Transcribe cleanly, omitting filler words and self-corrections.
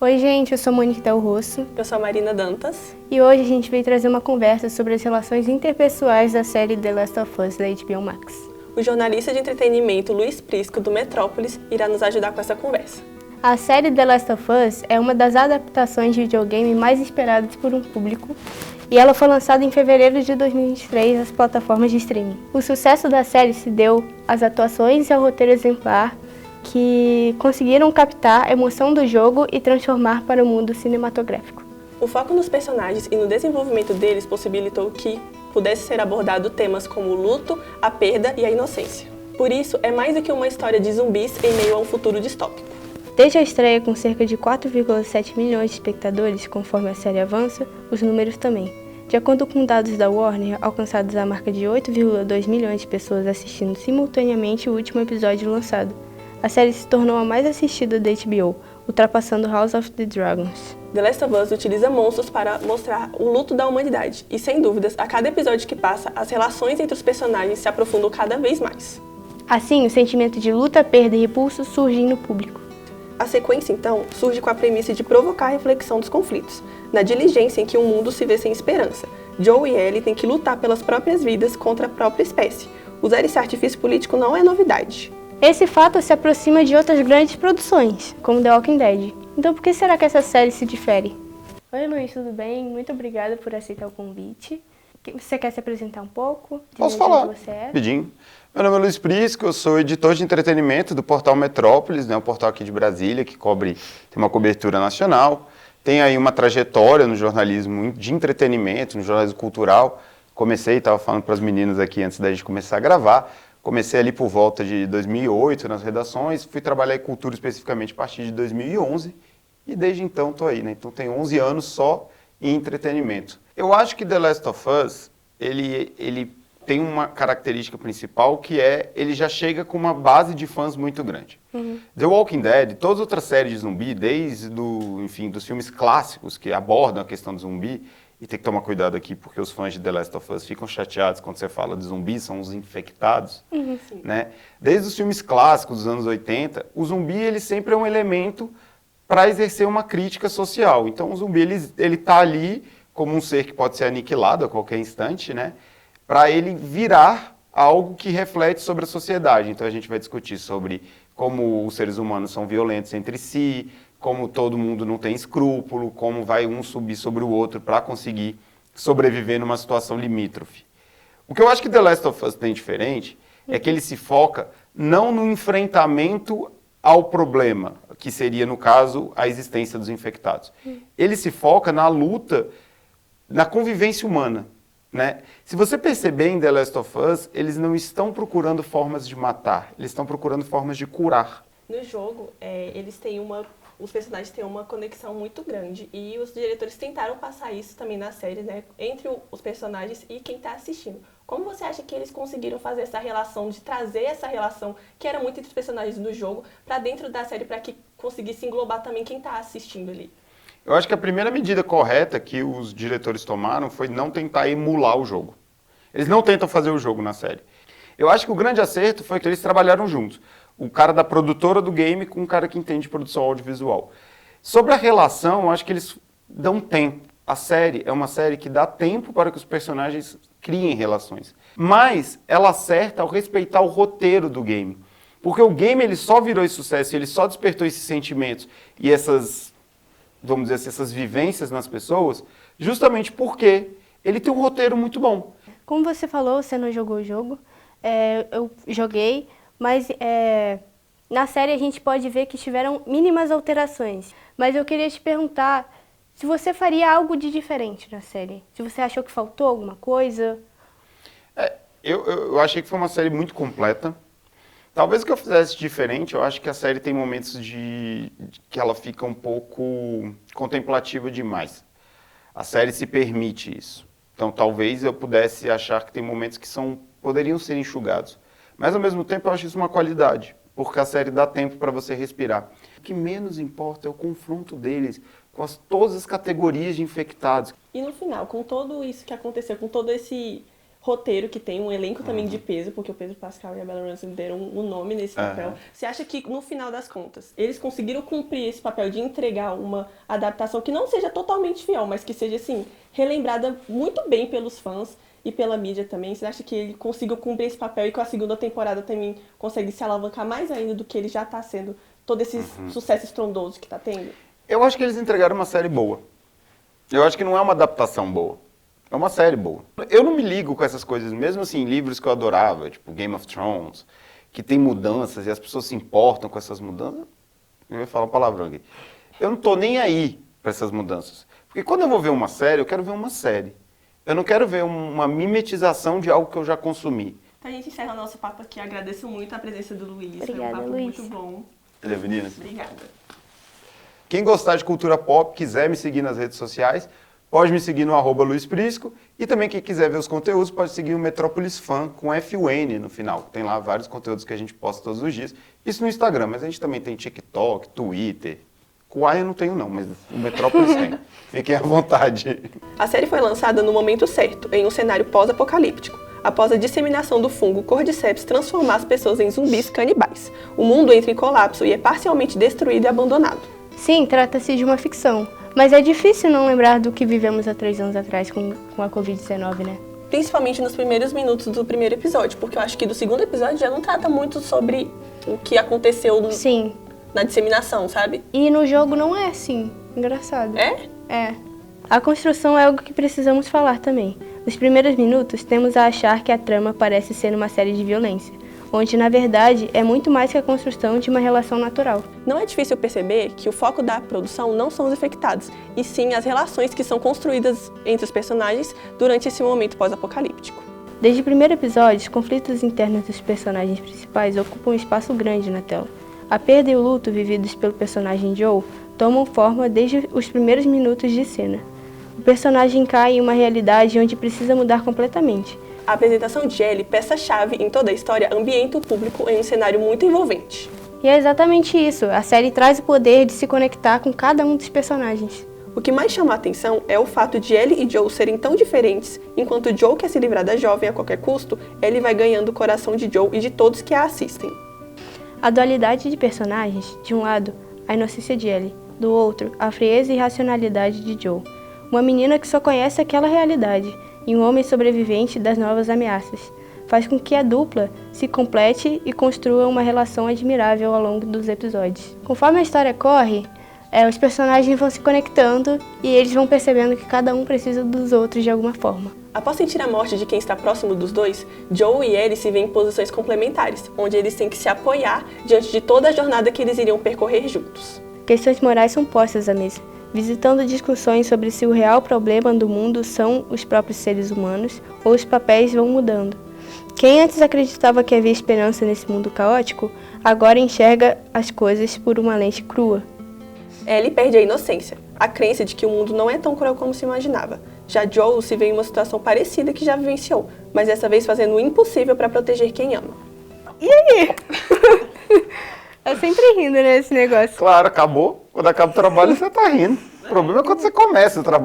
Oi gente, eu sou Monique Del Rosso. Eu sou a Marina Dantas. E hoje a gente veio trazer uma conversa sobre as relações interpessoais da série The Last of Us da HBO Max. O jornalista de entretenimento Luiz Prisco, do Metrópolis, irá nos ajudar com essa conversa. A série The Last of Us é uma das adaptações de videogame mais esperadas por um público e ela foi lançada em fevereiro de 2023 nas plataformas de streaming. O sucesso da série se deu às atuações e ao roteiro exemplar que conseguiram captar a emoção do jogo e transformar para o mundo cinematográfico. O foco nos personagens e no desenvolvimento deles possibilitou que pudesse ser abordado temas como o luto, a perda e a inocência. Por isso, é mais do que uma história de zumbis em meio a um futuro distópico. Desde a estreia com cerca de 4,7 milhões de espectadores, conforme a série avança, os números também. De acordo com dados da Warner, alcançados a marca de 8,2 milhões de pessoas assistindo simultaneamente o último episódio lançado. A série se tornou a mais assistida da HBO, ultrapassando House of the Dragons. The Last of Us utiliza monstros para mostrar o luto da humanidade e, sem dúvidas, a cada episódio que passa, as relações entre os personagens se aprofundam cada vez mais. Assim, o sentimento de luta, perda e repulso surgem no público. A sequência, então, surge com a premissa de provocar a reflexão dos conflitos, na diligência em que o mundo se vê sem esperança. Joe e Ellie têm que lutar pelas próprias vidas contra a própria espécie. Usar esse artifício político não é novidade. Esse fato se aproxima de outras grandes produções, como The Walking Dead. Então por que será que essa série se difere? Oi Luiz, tudo bem? Muito obrigada por aceitar o convite. Você quer se apresentar um pouco? Posso falar, rapidinho. Meu nome é Luiz Prisco, eu sou editor de entretenimento do portal Metrópolis, né, um portal aqui de Brasília que tem uma cobertura nacional. Tem aí uma trajetória no jornalismo de entretenimento, no jornalismo cultural. Estava falando para as meninas aqui antes da gente começar a gravar. Comecei ali por volta de 2008 nas redações, fui trabalhar em cultura especificamente a partir de 2011 e desde então estou aí, né? Então tem 11 anos só em entretenimento. Eu acho que The Last of Us, ele tem uma característica principal que ele já chega com uma base de fãs muito grande. The Walking Dead, todas as outras séries de zumbi, desde dos filmes clássicos que abordam a questão do zumbi, e tem que tomar cuidado aqui, porque os fãs de The Last of Us ficam chateados quando você fala de zumbis, são os infectados, né? Desde os filmes clássicos dos anos 80, o zumbi ele sempre é um elemento para exercer uma crítica social. Então o zumbi ele tá ali como um ser que pode ser aniquilado a qualquer instante, né? Para ele virar algo que reflete sobre a sociedade. Então a gente vai discutir sobre como os seres humanos são violentos entre si, como todo mundo não tem escrúpulo, como vai um subir sobre o outro para conseguir sobreviver numa situação limítrofe. O que eu acho que The Last of Us tem diferente é que ele se foca não no enfrentamento ao problema, que seria, no caso, a existência dos infectados. Ele se foca na luta, na convivência humana, né? Se você perceber em The Last of Us, eles não estão procurando formas de matar, eles estão procurando formas de curar. No jogo, os personagens têm uma conexão muito grande e os diretores tentaram passar isso também na série, né, entre os personagens e quem está assistindo. Como você acha que eles conseguiram fazer essa relação, de trazer essa relação que era muito entre os personagens do jogo para dentro da série, para que conseguisse englobar também quem está assistindo ali? Eu acho que a primeira medida correta que os diretores tomaram foi não tentar emular o jogo. Eles não tentam fazer o jogo na série. Eu acho que o grande acerto foi que eles trabalharam juntos. O cara da produtora do game com o cara que entende de produção audiovisual. Sobre a relação, eu acho que eles dão tempo. A série é uma série que dá tempo para que os personagens criem relações. Mas ela acerta ao respeitar o roteiro do game. Porque o game ele só virou esse sucesso, ele só despertou esses sentimentos e essas, vamos dizer assim, essas vivências nas pessoas, justamente porque ele tem um roteiro muito bom. Como você falou, você não jogou o jogo, eu joguei. Mas na série a gente pode ver que tiveram mínimas alterações. Mas eu queria te perguntar se você faria algo de diferente na série. Se você achou que faltou alguma coisa. Eu achei que foi uma série muito completa. Talvez o que eu fizesse diferente, eu acho que a série tem momentos que ela fica um pouco contemplativa demais. A série se permite isso. Então talvez eu pudesse achar que tem momentos que poderiam ser enxugados. Mas, ao mesmo tempo, eu acho isso uma qualidade, porque a série dá tempo para você respirar. O que menos importa é o confronto deles com todas as categorias de infectados. E no final, com tudo isso que aconteceu, com todo esse roteiro que tem, um elenco também de peso, porque o Pedro Pascal e a Bella Ramsey deram um nome nesse papel. Você acha que, no final das contas, eles conseguiram cumprir esse papel de entregar uma adaptação que não seja totalmente fiel, mas que seja, assim, relembrada muito bem pelos fãs e pela mídia também? Você acha que ele conseguiu cumprir esse papel e com a segunda temporada também consegue se alavancar mais ainda do que ele já está sendo, todo esse sucesso estrondoso que está tendo? Eu acho que eles entregaram uma série boa. Eu acho que não é uma adaptação boa. É uma série boa. Eu não me ligo com essas coisas, mesmo assim, livros que eu adorava, tipo Game of Thrones, que tem mudanças e as pessoas se importam com essas mudanças. Eu ia falar um palavrão aqui. Eu não tô nem aí para essas mudanças. Porque quando eu vou ver uma série, eu quero ver uma série. Eu não quero ver uma mimetização de algo que eu já consumi. Então a gente encerra o nosso papo aqui. Agradeço muito a presença do Luiz. Obrigada, foi um papo Luiz. muito bom. Entendeu, meninas? Obrigada. Quem gostar de cultura pop, quiser me seguir nas redes sociais, pode me seguir no @luisprisco. E também quem quiser ver os conteúdos, pode seguir o Metrópolis Fan com FUN no final. Tem lá vários conteúdos que a gente posta todos os dias. Isso no Instagram, mas a gente também tem TikTok, Twitter. Quai eu não tenho não, mas o Metrópolis tem. Fiquem à vontade. A série foi lançada no momento certo, em um cenário pós-apocalíptico, após a disseminação do fungo Cordyceps transformar as pessoas em zumbis canibais. O mundo entra em colapso e é parcialmente destruído e abandonado. Sim, trata-se de uma ficção, mas é difícil não lembrar do que vivemos há 3 anos atrás com a Covid-19, né? Principalmente nos primeiros minutos do primeiro episódio, porque eu acho que do segundo episódio já não trata muito sobre o que aconteceu Sim. na disseminação, sabe? E no jogo não é assim. Engraçado. É? É. A construção é algo que precisamos falar também. Nos primeiros minutos, temos a achar que a trama parece ser uma série de violência, onde, na verdade, é muito mais que a construção de uma relação natural. Não é difícil perceber que o foco da produção não são os infectados, e sim as relações que são construídas entre os personagens durante esse momento pós-apocalíptico. Desde o primeiro episódio, os conflitos internos dos personagens principais ocupam um espaço grande na tela. A perda e o luto vividos pelo personagem Joe tomam forma desde os primeiros minutos de cena. O personagem cai em uma realidade onde precisa mudar completamente. A apresentação de Ellie, peça-chave em toda a história, ambienta o público em um cenário muito envolvente. E é exatamente isso, a série traz o poder de se conectar com cada um dos personagens. O que mais chama a atenção é o fato de Ellie e Joe serem tão diferentes. Enquanto Joe quer se livrar da jovem a qualquer custo, Ellie vai ganhando o coração de Joe e de todos que a assistem. A dualidade de personagens, de um lado, a inocência de Ellie, do outro, a frieza e racionalidade de Joe. Uma menina que só conhece aquela realidade, e um homem sobrevivente das novas ameaças. Faz com que a dupla se complete e construa uma relação admirável ao longo dos episódios. Conforme a história corre, os personagens vão se conectando e eles vão percebendo que cada um precisa dos outros de alguma forma. Após sentir a morte de quem está próximo dos dois, Joe e Ellie se veem em posições complementares, onde eles têm que se apoiar diante de toda a jornada que eles iriam percorrer juntos. Questões morais são postas à mesa, visitando discussões sobre se o real problema do mundo são os próprios seres humanos ou os papéis vão mudando. Quem antes acreditava que havia esperança nesse mundo caótico, agora enxerga as coisas por uma lente crua. Ellie perde a inocência, a crença de que o mundo não é tão cruel como se imaginava. Já Joe se vê em uma situação parecida que já vivenciou, mas dessa vez fazendo o impossível para proteger quem ama. E aí? Eu sempre rindo nesse negócio. Claro, acabou. Quando acaba o trabalho, você tá rindo. O problema é quando você começa o trabalho.